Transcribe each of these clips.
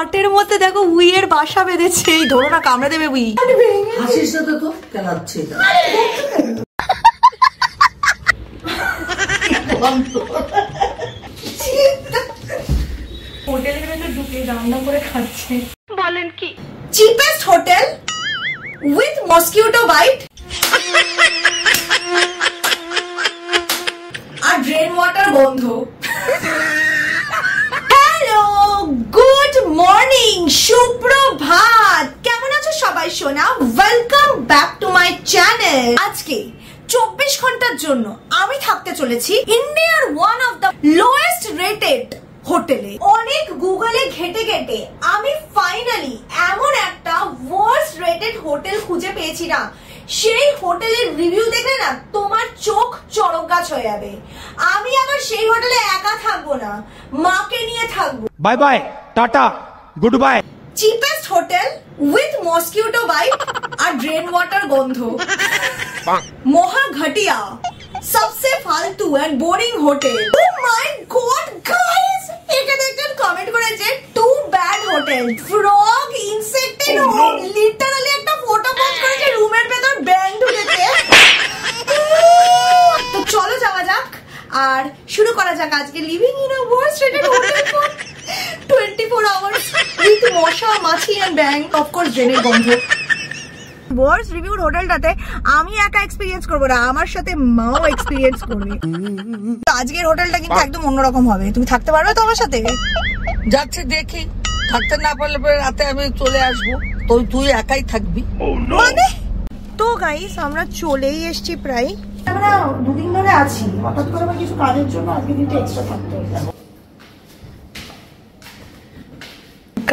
হাটের মধ্যে দেখো উইয়ের বাসা বেঁধেছে, এই ধরো না কামড়ে দেবে উই। হাসির সাথে তো কেলাচ্ছে হোটেলের ভেতর ঢুকে রান্না করে খাচ্ছে, বলেন কি? Cheapest hotel with mosquito bite আর ড্রেন ওয়াটার বন্ধ। হ্যালো, গুড মর্নিং, সুপ্রভাত, কেমন আছো সবাই সোনা? Welcome back to my channel. আজকে 24 ঘন্টার জন্য আমি থাকতে চলেছি ইন্ডিয়ার one of the lowest rated হোটেলে। অনেক গুগলে ঘেটে ঘেটে আমি ফাইনালি এমন একটা ওয়ার্স্ট রেটেড হোটেল খুঁজে পেয়েছি না, সেই হোটেলের রিভিউ দেখে না তোমার চোখ চড়ক গাছ হয়ে যাবে। আমি আবার সেই হোটেলে একা থাকবো না, মাকে নিয়ে থাকবো। Bye bye, tata, good bye. Cheapest hotel with mosquito bite আর ড্রেন ওয়াটার গন্ধ, মহা ঘটিয়া, सबसे फालतू and boring hotel. Oh my God, guys! এখানে একজন কমেন্ট করেছে too bad hotel, frog infested home, literally একটা ফটো পোস্ট করেছে রুমের ভেতর ব্যাং ঢুকেছে। তো চলো যাওয়া যাক আর শুরু করা যাক আজকে living in a worst rated hotel for 24 hours with মশা, মাছি এন্ড ব্যাং, অফ কোর্স ড্রেনের গন্ধ। ওয়ার্স্ট রিভিউড হোটেলটাতে আমি একা এক্সপেরিয়েন্স করবো না, আমার সাথে মাও এক্সপেরিয়েন্স করবে। আজকের হোটেলটা কিন্তু একদম অন্যরকম হবে। তুমি থাকতে পারবে তো আমার সাথে? যাচ্ছে দেখি, থাকতে না পারলে রাতে আমি চলে আসবো, তুই একাই থাকবি মানে? তো গাইস আমরা চলেই এসেছি প্রায়, আমরা দুদিন ধরে আছি, হঠাৎ করে আমার কিছু কাজের জন্য আজকে দিনটা এক্সট্রা থাকতে হবে।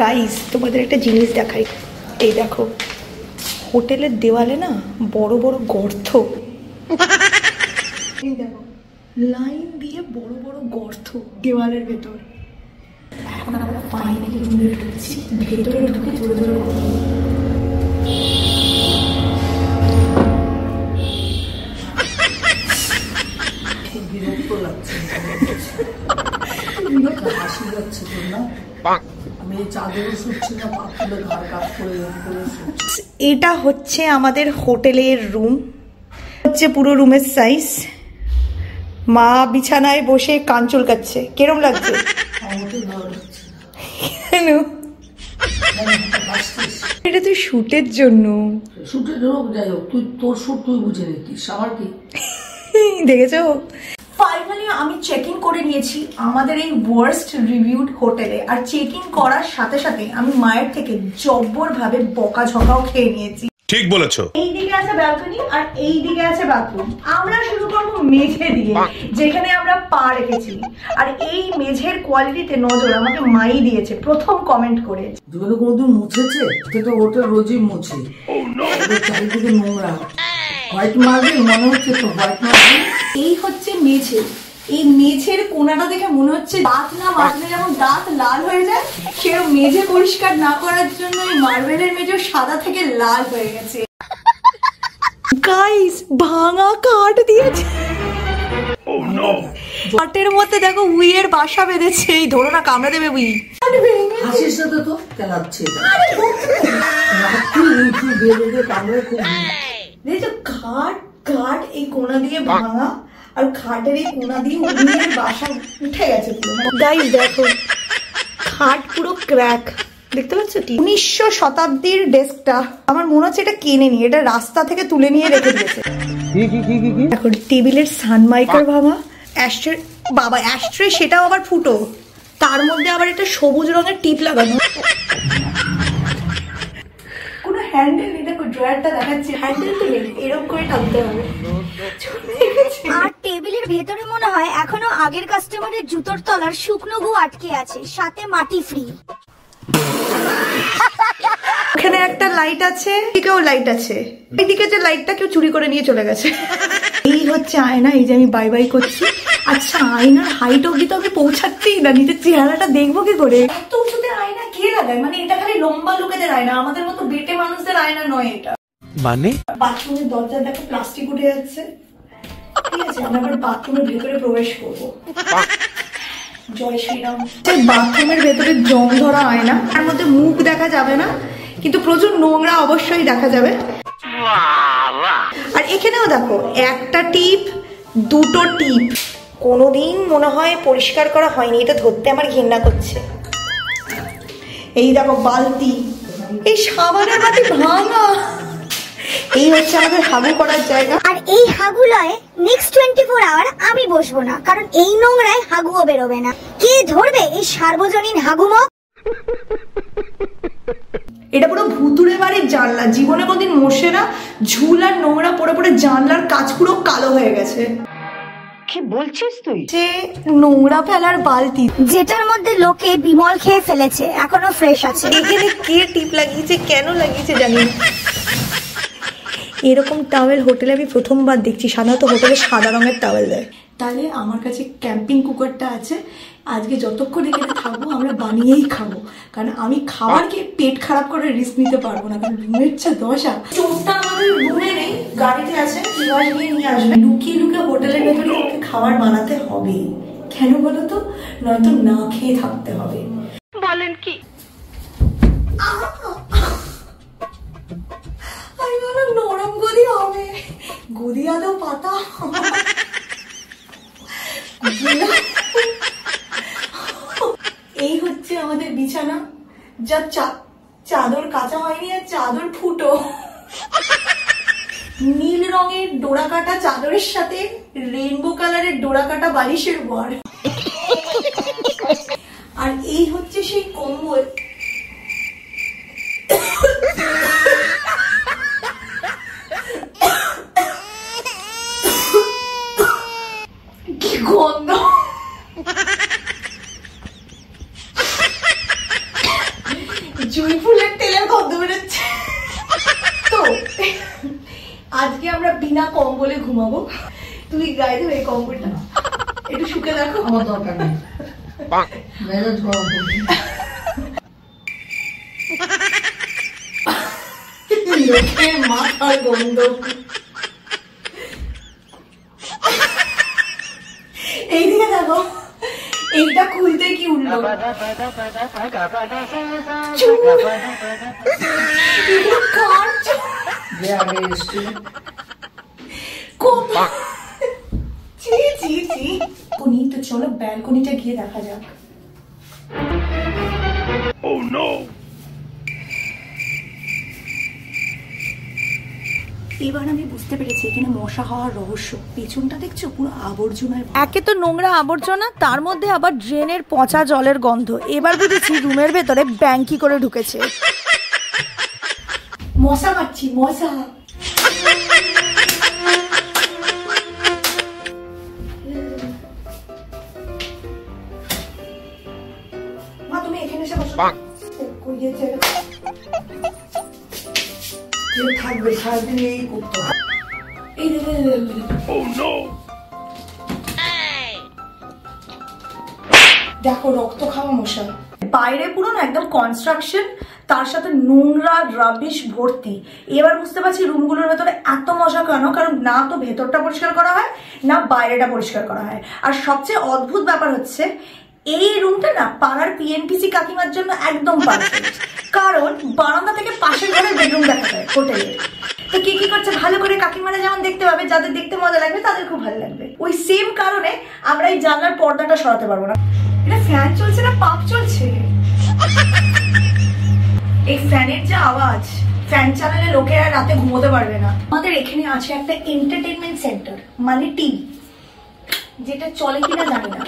গাইস তোমাদের একটা জিনিস দেখাই, এই দেখো হোটেলের দেওয়ালে না বড় বড় গর্ত, এই দেখো লাইন দিয়ে বড় বড় গর্ত দেওয়ালের ভেতর। এখন আমরা ফাইনালি রুমে ঢুকছি, ভেতরে ঢুকে জোরে জোরে বিরক্ত লাগছে, হাসি যাচ্ছে তোর না। আমি চাদরও শুচ্ছি না, পাতলে ঘাড় কাজ করে। এটা হচ্ছে আমাদের হোটেলের রুম, হচ্ছে পুরো রুমের সাইজ। মা বিছানায় বসে কান চুলকাচ্ছে, কেরম লাগছে? কেন? এটা তুই শুটের জন্য, শুটের হোক যাই হোক, তুই তোর শুট তুই বুঝে নিতিস, আমার কি দেখেছো? ফাইনালি আমি চেক ইন করে নিয়েছি আমাদের এই ওয়ার্স্ট রিভিউড হোটেলে, আর চেক ইন করার সাথে সাথে আমি মায়ের থেকে জব্বর ভাবে বকাঝকাও খেয়ে নিয়েছি। ঠিক বলেছো। এই দিকে আছে ব্যালকনি আর এই দিকে আছে বাথরুম। আমরা শুরু করবো মেঝে দিয়ে, যেখানে আমরা পা রেখেছি। আর এই মেঝের কোয়ালিটিতে নজর আমাকে মাই দিয়েছে প্রথম কমেন্ট করে। জীবনে কোনোদিন মুছেছে? এটা হোটেল রোজই মুছে, চারিদিকে নোংরা, হোয়াইট মার্বেল মনে হচ্ছে তো, হোয়াইট মার্বেল। এই হচ্ছে মেঝে, এই মেঝের কোনাটা দেখে মনে হচ্ছে দাঁত না মাজলে যেমন দাঁত লাল হয়ে যায়, সেরকম মেঝে পরিষ্কার না করার জন্য এই মার্বেলের মেঝে সাদা থেকে লাল হয়ে গেছে। গাইস ভাঙা কাঠ দিয়েছে, কাঠের মধ্যে দেখো উইয়ের বাসা বেঁধেছে, এই ধরো না কামড়ে দেবে উই। হাসির সাথে তো কেলাচ্ছে, খাট খাট এই কোনা দিয়ে ভাঙা, আর খাটের এই কোনা দিয়ে উইয়ের বাসা উঠে গেছে পুরো। গাইস দেখো খাট পুরো ক্র্যাক, দেখতে পাচ্ছ? 1900 শতাব্দীর ডেস্কটা আমার মনে হচ্ছে এটা কেনেনি, এটা রাস্তা থেকে তুলে নিয়ে রেখে দিয়েছে। এখন টেবিলের সানমাইকার ভাঙা, অ্যাস্ট্রে, বাবা অ্যাস্ট্রে সেটাও আবার ফুটো, তার মধ্যে আবার একটা সবুজ রঙের টিপ লাগানো। কোনো হ্যান্ডেল নেই, দেখো ড্রয়ারটা দেখাচ্ছে, হ্যান্ডেল তো নেই, এরকম করে টানতে হবে। আর টেবিলের ভেতরে মনে হয় এখনো আগের কাস্টমারের জুতোর তলার শুকনো গু আটকে আছে, সাথে মাটি ফ্রি। ওখানে একটা লাইট আছে, এদিকেও লাইট আছে, এইদিকে যে লাইটটা কেউ চুরি করে নিয়ে চলে গেছে। এই হচ্ছে আয়না, এই যে আমি বাই বাই করছি। আচ্ছা আয়নার হাইট অব্দি তো আমি পৌঁছাচ্ছি না, নিজের চেহারাটা দেখবো কি করে? এত উঁচুতে আয়না কে লাগায়? মানে এটা খালি লম্বা লোকেদের আয়না, আমাদের মতো বেটে মানুষদের আয়না নয় এটা। মানে বাথরুমের দরজা দেখো প্লাস্টিক উঠে যাচ্ছে। ঠিক আছে, আমরা আবার বাথরুমের ভেতরে প্রবেশ করবো। জয় শ্রীরাম। বাথরুমের ভেতরে জং ধরা হয় না, তার মধ্যে মুখ দেখা যাবে না, কিন্তু প্রচুর নোংরা অবশ্যই দেখা যাবে। আর এখানেও দেখো একটা টিপ, দুটো টিপ, কোনোদিন মনে হয় পরিষ্কার করা হয়নি। এটা ধরতে আমার ঘৃণা করছে। এই দেখো বালতি, এই সাবানের বাটি ভাঙা। এই হচ্ছে আমাদের হাগু করার জায়গা। আর এই হাগুলয়ে নেক্সট 24 আওয়ার আমি বসবো না, কারণ এই নোংরায় হাগুও বেরোবে না। কে ধরবে এই সার্বজনীন হাগুমক? এটা পুরো ভুতুড়ে বাড়ির জানলা, জীবনে কোনদিন মোশে না। ঝুল আর নোংরা পড়ে পড়ে জানলার কাজ পুরো কালো হয়ে গেছে। কি বলছিস তুই? যে নোংরা ফেলার বালতি, যেটার মধ্যে লোকে বিমল খেয়ে ফেলেছে, এখনো ফ্রেশ আছে। এখানে কে টিপ লাগিয়েছে, কেন লাগিয়েছে জানি না। এরকম টাওয়েল হোটেলে আমি প্রথমবার দেখছি। সাধারণত হোটেলে সাদা রঙের টাওয়েল দেয়। তাহলে আমার কাছে ক্যাম্পিং কুকারটা আছে। আজকে যতক্ষণ এখানে থাকবো আমরা বানিয়েই খাবো, কারণ আমি খাবারকে পেট খারাপ করে রিস্ক নিতে পারবো না। কারণ রুমের যা দশা। চোখটা আমাদের রুমে নেই, গাড়িতে আছে, কিভাবে গিয়ে নিয়ে আসবে। লুকিয়ে লুকিয়ে হোটেলের ভেতরে আমাকে খাবার বানাতে হবে। কেন বলো তো? নয়তো না খেয়ে থাকতে হবে। বলেন কি? আমি বলো নরম গদি হবে, গদি আদৌ পাতা। এই হচ্ছে আমাদের বিছানা, যা চাদর কাঁচা হয়নি আর চাদর ফুটো। নীল রঙের ডোরা কাটা চাদরের সাথে রেইনবো কালারের ডোরা কাটা বালিশের ওয়ার। আর এই হচ্ছে সেই কম্বল। কি গন্ধ! জুঁই ফুলের তেলের গন্ধ বেরোচ্ছে। তো আজকে আমরা বিনা কম্বলে ঘুমাবো। তুই গায়ে ধরে এই কম্বলটা একটু শুকে দেখো। আমার দরকার নেই, মেজাজ গরম করছি। লোকের মাথার গন্ধ। এইদিকে দেখো, এইটা খুলতে কি উঠলো। তো চলো ব্যালকনিটা গিয়ে দেখা যাক। এবার আমি বুঝতে পেরেছি এখানে মশা হওয়ার রহস্য। পেছনটা দেখছো পুরো আবর্জনায়। একে তো নোংরা আবর্জনা, তার মধ্যে আবার ড্রেনের পচা জলের গন্ধ। এবার বুঝেছি রুমের ভেতরে ব্যাংকি করে ঢুকেছে। মশা মারছি, মশা। মা তুমি এখানে এসে বসো। থাকবে সারাদিন এই করতে হবে। দেখো রক্ত খাওয়া মশা। বাইরে পুরো না একদম কনস্ট্রাকশন, তার সাথে নোংরা রাবিশ ভর্তি। এবার বুঝতে পারছি রুমগুলোর ভেতরে এত মশা কেন, কারণ না তো ভেতরটা পরিষ্কার করা হয় না বাইরেটা পরিষ্কার করা হয়। আর সবচেয়ে অদ্ভুত ব্যাপার হচ্ছে এই রুমটা না পাড়ার পিএনপিসি কাকিমার জন্য একদম পারফেক্ট, কারণ বারান্দা থেকে পাশের ঘরের বেডরুম দেখা যায় হোটেলে। তো কি কি করছে ভালো করে কাকিমারা যেমন দেখতে পাবে, যাদের দেখতে মজা লাগবে তাদের খুব ভালো লাগবে। ওই সেম কারণে আমরা এই জানলার পর্দাটা সরাতে পারবো না। এটা ফ্যান চলছে না পাম্প চলছে? এই ফ্যানের যে আওয়াজ, ফ্যান চালালে লোকেরা রাতে ঘুমোতে পারবে না। আমাদের এখানে আছে একটা এন্টারটেনমেন্ট সেন্টার, মানে টিভি, যেটা চলে কিনা জানি না।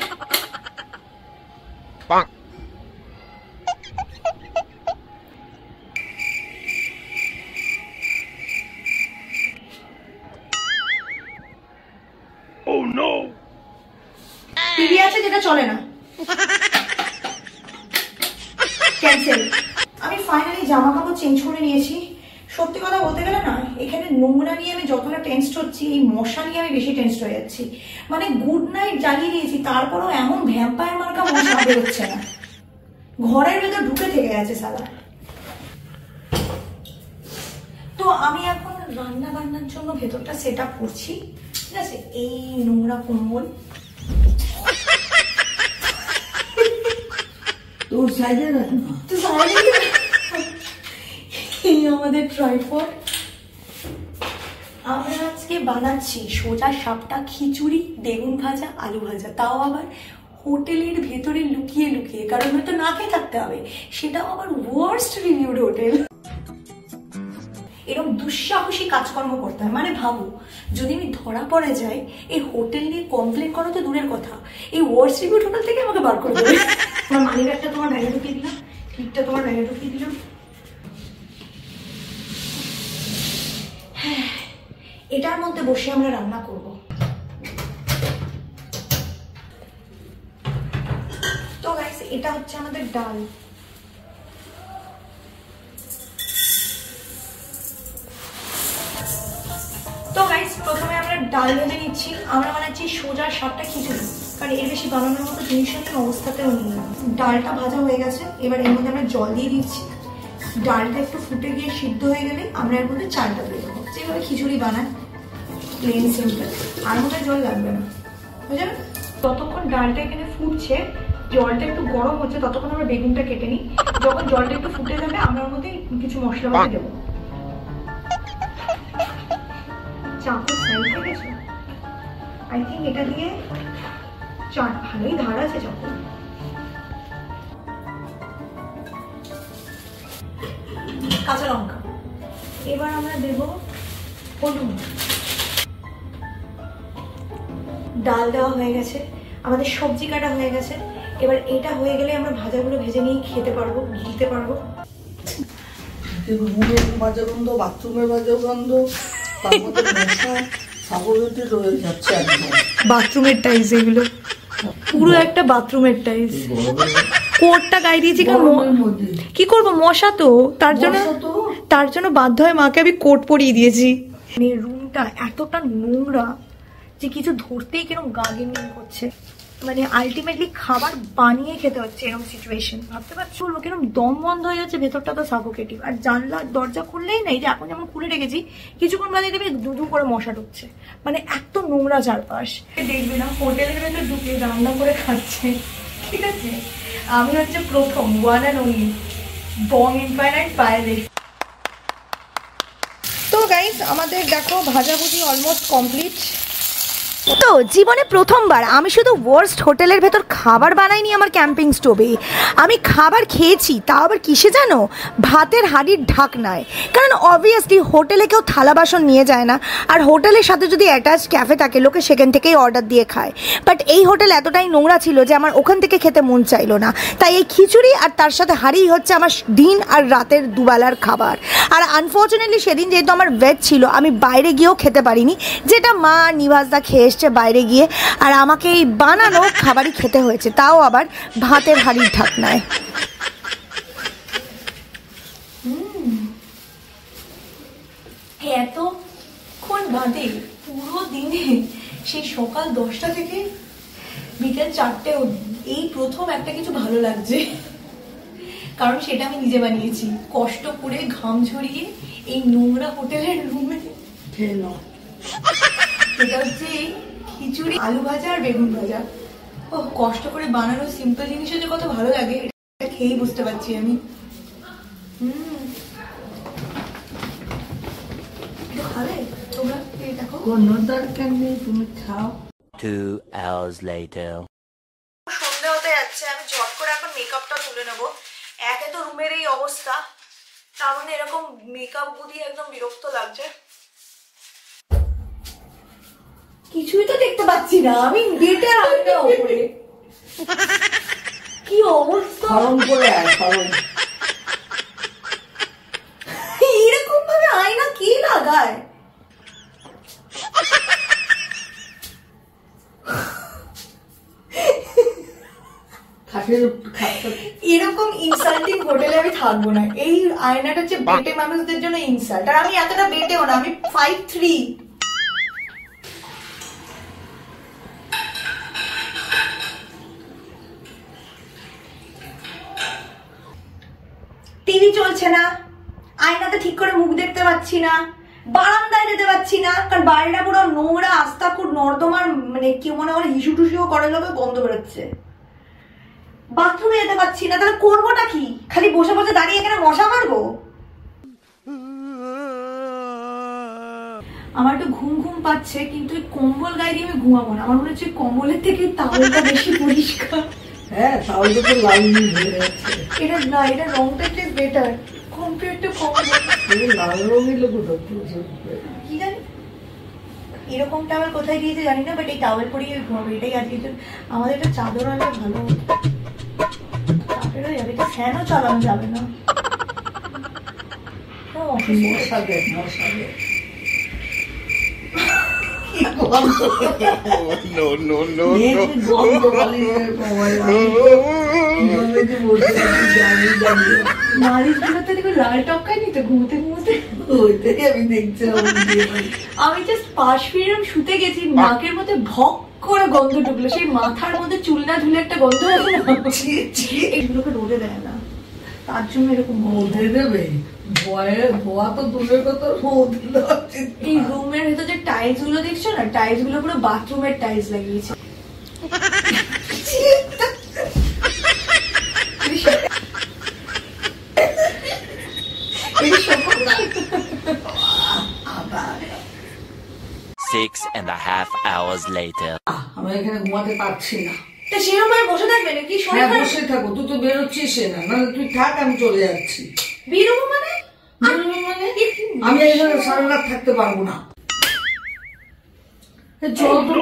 টিভি আছে যেটা চলে না, ক্যান্সেল। আমি ফাইনালি জামা কাপড় চেঞ্জ করে নিয়েছি। সত্যি কথা বলতে গেলে না, এখানে নোংরা নিয়ে আমি যতটা টেনসড হচ্ছি, এই মশা নিয়ে আমি বেশি টেনসড হয়ে যাচ্ছি। মানে গুড নাইট জ্বালিয়ে দিয়েছি, তারপরেও এমন ভ্যাম্পায়ার মার্কা মশা বেরোচ্ছে না, ঘরের ভেতর ঢুকে থেকে গেছে সালা। তো আমি এখন রান্না বান্নার জন্য ভেতরটা সেট আপ করছি, ঠিক আছে? এই নোংরা কম্বল তোর সাইডে রাখ না। তো এই আমাদের ট্রাইপড। আমরা আজকে বানাচ্ছি সোজা সাপটা খিচুড়ি, বেগুন ভাজা, আলু ভাজা, তাও আবার হোটেলের ভেতরে লুকিয়ে লুকিয়ে, কারণ হয়তো না খেয়ে থাকতে হবে, সেটাও আবার ওয়ার্স্ট রিভিউড হোটেল। এরকম দুঃসাহসী কাজকর্ম করতে হয়। মানে ভাবো, যদি আমি ধরা পড়ে যাই, এই হোটেল নিয়ে কমপ্লেন করা তো দূরের কথা, এই ওয়ার্স্ট রিভিউড হোটেল থেকে আমাকে বার করে দেবে। আমার মানি ব্যাগটা তোমার ব্যাগে ঢুকিয়ে দিলাম, ক্লিপটা তোমার ব্যাগে ঢুকিয়ে দিলাম। হ্যাঁ, এটার মধ্যে বসে আমরা রান্না করব। তো গাইস, এটা হচ্ছে আমাদের ডাল। তো গাইস, প্রথমে আমরা ডাল ভেজে নিচ্ছি। আমরা বানাচ্ছি সোজা সাপটা খিচুড়ি, কারণ এর বেশি বানানোর মতো জিনিসও নেই, অবস্থাতেও নেই। ডালটা ভাজা হয়ে গেছে, এবার এর মধ্যে আমরা জল দিয়ে দিচ্ছি। ডালটা একটু ফুটে গিয়ে সিদ্ধ হয়ে গেলে আমরা এর মধ্যে চালটা দিয়ে দেবো, যেভাবে খিচুড়ি বানায়, প্লেন সিম্পল। আর মধ্যে জল লাগবে না, হয়ে যাবে। ততক্ষণ ডালটা এখানে ফুটছে, জলটা একটু গরম হচ্ছে, ততক্ষণ আমরা বেগুনটা কেটে নিই। যখন জলটা একটু ফুটে যাবে, আমরা ওর মধ্যে কিছু মশলাপাতি দেবো। চাকুর সাইজ দেখেছো? আই থিঙ্ক এটা দিয়ে ভালোই ধার আছে চাকু। কাঁচা লঙ্কা। এবার আমরা দেব হলুদ। ডাল দেওয়া হয়ে গেছে, আমাদের সবজি কাটা হয়ে গেছে। এবার এটা হয়ে গেলে আমরা ভাজাগুলো ভেজে নিয়ে খেতে পারবো, গিলতে পারবো। রুমের বাজে গন্ধ, বাথরুমের বাজে গন্ধ, তার মধ্যে মশা সাবুতে রয়ে যাচ্ছে একদম। বাথরুমের টাইলস এগুলো, পুরো একটা বাথরুমের টাইলস। কোটটা গায়ে দিয়েছি কারণ কি করবো, মশা তো, তার জন্য বাধ্য হয়ে মাকে আমি কোট পরিয়ে দিয়েছি। রুমটা এতটা নোংরা যে কিছু ধরতেই কিরকম গা গিনগিন করছে। মানে আলটিমেটলি খাবার বানিয়ে খেতে হচ্ছে এরকম সিচুয়েশন। ভাবতে পারছো কিরকম দম বন্ধ হয়ে যাচ্ছে, ভেতরটা তো সাফোকেটিভ। আর জানলা দরজা খুললেই না, এই যে এখন যেমন খুলে রেখেছি, কিছুক্ষণ বাদে দেবে দুদু করে মশা ঢুকছে। মানে এত নোংরা চারপাশ। দেখবে না হোটেলের ভেতর ঢুকে রান্না করে খাচ্ছে, ঠিক আছে। আমি হচ্ছে প্রথম one and only bong infinite পায়েলে। তো গাইস, আমাদের দেখো ভাজাভুজি অলমোস্ট কমপ্লিট। তো জীবনে প্রথমবার আমি শুধু ওয়ার্স্ট হোটেলের ভেতর খাবার বানাইনি আমার ক্যাম্পিং স্টোভে। আমি খাবার খেয়েছি, তাও আবার কিসে জানো, ভাতের হাঁড়ির ঢাকনায়। কারণ অবভিয়াসলি হোটেলে কেউ থালা বাসন নিয়ে যায় না, আর হোটেলের সাথে যদি অ্যাটাচ ক্যাফে থাকে লোকে সেখান থেকেই অর্ডার দিয়ে খায়। বাট এই হোটেল এতটাই নোংরা ছিল যে আমার ওখান থেকে খেতে মন চাইলো না। তাই এই খিচুড়ি আর তার সাথে হাঁড়ি হচ্ছে আমার দিন আর রাতের দুবেলার খাবার। আর আনফর্চুনেটলি সেদিন যেহেতু আমার ভেজ ছিল, আমি বাইরে গিয়েও খেতে পারিনি, যেটা মা নিভাসদা খেয়ে এসছে বাইরে গিয়ে। আর আমাকে এই বানানো খাবারই খেতে হয়েছে, তাও আবার ভাতের হাঁড়ির ঢাকনায়। এতক্ষণ বাদে পুরো দিনে, সেই সকাল 10টা থেকে বিকেল 4টে অবধি এই প্রথম একটা কিছু ভালো লাগছে। কারণ সেটা আমি নিজে বানিয়েছি, কষ্ট করে ঘাম ঝরিয়ে এই নোংরা হোটেলের রুমে। এটা হচ্ছে খিচুড়ি, আলু ভাজা আর বেগুন ভাজা। ও কষ্ট করে বানানো সিম্পল জিনিসও যে কত ভালো লাগে, এটা খেয়েই বুঝতে পারছি আমি। এটা খাবে তোমরা? দেখো কোনো দরকার নেই, তুমি খাও। 2 hours later. সন্ধ্যা হতে যাচ্ছে, আমি ঝট করে এখন মেকআপটা তুলে নেবো। একে তো রুমের এই অবস্থা, তার মানে এরকম মেকআপ গুদিয়ে একদম বিরক্ত লাগছে। কিছুই তো দেখতে পাচ্ছি না, আমি গেটে আইনা উপরে কি অবস্থা। এরকম ভাবে আয়না কি লাগায়? এরকম ইনসাল্টিং হোটেলে আমি থাকবো না। এই আয়নাটা হচ্ছে বেটে মানুষদের জন্য ইনসাল্ট, আর আমি এতটা বেটেও না, আমি 5'3". টিভি চলছে না, আয়নাতে ঠিক করে মুখ দেখতে পাচ্ছি না, বারান্দায় যেতে পারছি না, কারণ বাইরেটা পুরো নোংরা, আস্তাকুর নর্দমার, মানে কি মনে হয় হিসু টুসিও করে লোকে গন্ধ বেরোচ্ছে। বাথরুমে যেতে পারছি না, তাহলে করবোটা কি? খালি বসে বসে দাঁড়িয়ে এখানে মশা মারবো? আমার একটু ঘুম ঘুম পাচ্ছে, কিন্তু ওই কম্বল গায়ে দিয়ে আমি ঘুমাবো না। আমার মনে হচ্ছে কম্বলের থেকে তাওয়ালটা বেশি পরিষ্কার। হ্যাঁ, তাহলে তো লাল নীল হয়ে যাচ্ছে। এটা না, এটা রংটা একটু বেটার কম্পেয়ার টু কম্বল। লাল রঙের লোক কি জানি এরকম টাওয়েল কোথায় দিয়েছে জানি না, বাট এই টাওয়েল পরিয়ে ঘুমাবো, এটাই আজকে। আমাদের একটা চাদর আনলে ভালো হতো, চাদর হয়ে যাবে, এটা ফ্যানও চালানো যাবে না। মশা দেখ, মশা দেখ। লাল টপকায় নিতে ঘুমোতে ঘুমোতে আমি দেখছিলাম, আমি জাস্ট পাশ ফিরে শুতে গেছি, নাকের মধ্যে ভক করে গন্ধ ঢুকলো। সেই মাথার মধ্যে চুল না ধুলে একটা গন্ধ আছে না, এগুলোকে রোদে দেয় না, তার জন্য এরকম মধ্যে দেবে। ধোয়া তো দূরের কথা, এই রুমের ভেতর যে টাইলস গুলো দেখছো না, টাইলস গুলো পুরো বাথরুমের টাইলস লাগিয়েছে। Six and a half hours later. আমি এখানে ঘুমাতে পারছি না। তা সেরকম ভাবে বসে থাকবে নাকি? হ্যাঁ, বসে থাকো, তুই তো বেরোচ্ছিস না, নাহলে তুই থাক, আমি চলে যাচ্ছি। বেরোবো মানে? আমি এখানে সারা রাত থাকতে পারবো না। চল তো,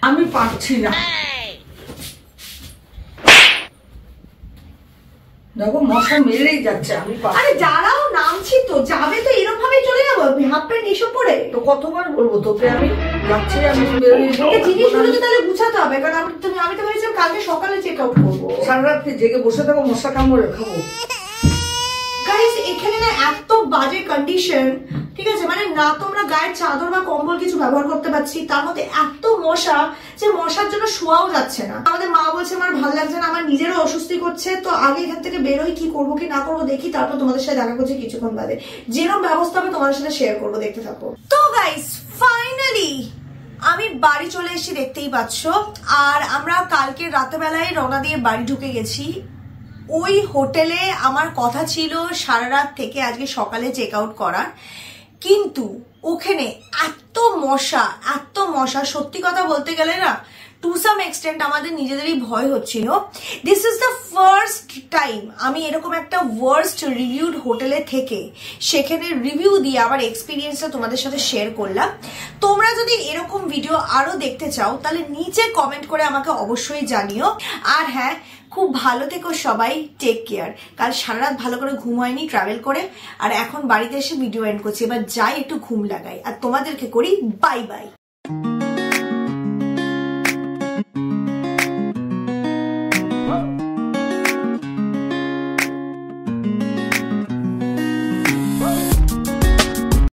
আমি পারছি না। দেখো মশা মেরেই যাচ্ছে, আমি আরে যারাও নামছি তো যাবে তো এরকম ভাবে চলে যাবো হাফ প্যান্ট এসব পরে? তো কতবার বলবো তোকে, আমি যাচ্ছি, আমি বেরিয়ে যাবো। জিনিসগুলো তো তাহলে গুছাতে হবে, কারণ আমি তো ভেবেছিলাম কালকে সকালে চেক আউট করবো। সারা রাত জেগে বসে থাকো, মশা কামড়ে খাবো। গাইস এখানে না এত বাজে কন্ডিশন, ঠিক আছে, মানে না তোমরা গায়ের চাদর বা কম্বল কিছু ব্যবহার করতে পারছি, তার মধ্যে এত মশা যে মশার জন্য শোয়াও যাচ্ছে না। আমাদের মা বলছে আমার ভালো লাগছে না, আমার নিজেরও অস্বস্তি করছে, তো আগে এখান থেকে বেরোই, কি করবো কি না করবো দেখি, তারপর তোমাদের সাথে দেখা করছে কিছুক্ষণ বাদে। যেরকম ব্যবস্থা হবে তোমাদের সাথে শেয়ার করবো, দেখতে থাকো। তো গাইস ফাইনালি আমি বাড়ি চলে এসেছি, দেখতেই পাচ্ছ। আর আমরা কালকে রাতেবেলায় রওনা দিয়ে বাড়ি ঢুকে গেছি। ওই হোটেলে আমার কথা ছিল সারা রাত থেকে আজকে সকালে চেক আউট করার, কিন্তু ওখানে এত মশা, সত্যি কথা বলতে গেলে না টু সাম এক্সটেন্ট আমাদের নিজেদেরই ভয় হচ্ছিল। This is the first time আমি এরকম একটা ওয়ার্স্ট রিভিউড হোটেলে থেকে সেখানে রিভিউ দিয়ে আবার এক্সপিরিয়েন্সটা তোমাদের সাথে শেয়ার করলাম। তোমরা যদি এরকম ভিডিও আরো দেখতে চাও তাহলে নিচে কমেন্ট করে আমাকে অবশ্যই জানিও। আর হ্যাঁ, খুব ভালো থেকো সবাই, টেক কেয়ার। কাল সারা রাত ভালো করে ঘুম হয়নি ট্রাভেল করে, আর এখন বাড়িতে এসে ভিডিও এন্ড করছি। এবার যাই একটু ঘুম লাগাই, আর তোমাদেরকে করি বাই বাই।